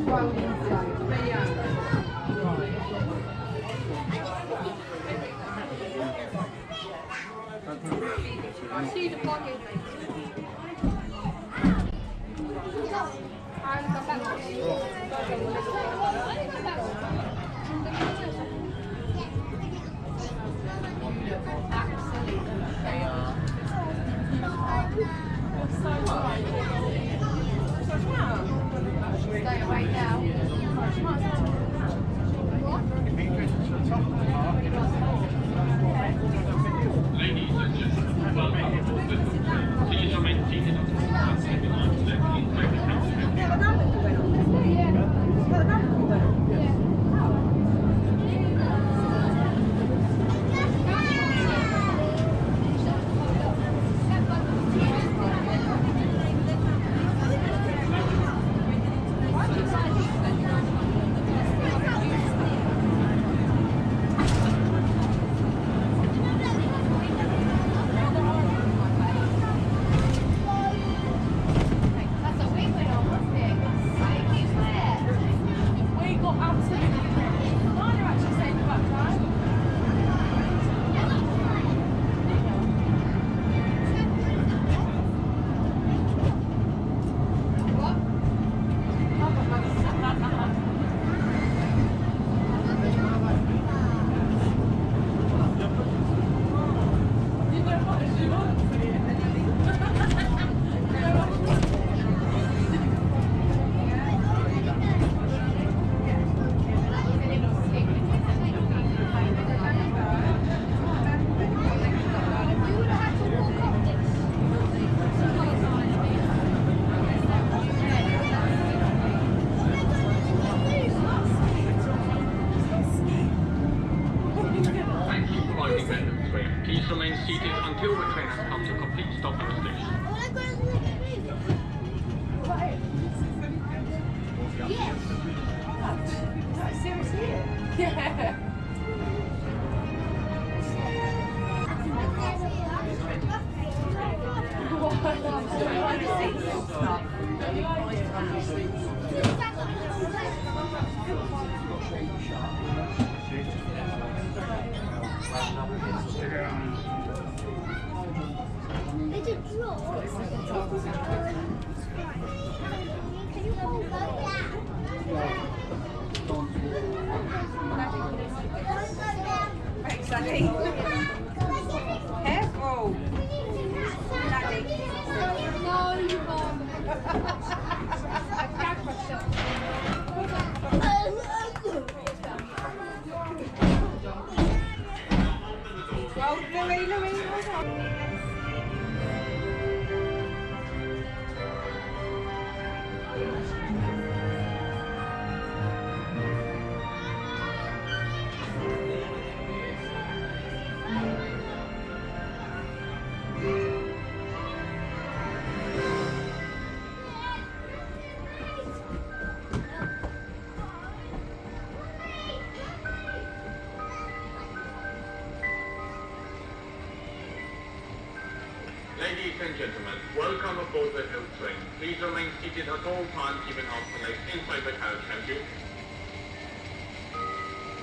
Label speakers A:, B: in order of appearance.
A: I see the pocket. Stay away now.
B: Ladies and gentlemen, welcome aboard the food train. Please remain seated until the last second arms left inside the cabin. Please remain seated until the train has come to a complete stop at the station.
A: Seriously? Yeah.
C: It's a draw. Can you hold that?
D: Thanks, Daddy. Careful. Daddy.
A: No, you can't.
D: Well, Louis, hold on.
B: Ladies and gentlemen, welcome aboard the hill train. Please remain seated at all times, even after legs inside the carriage. Thank you.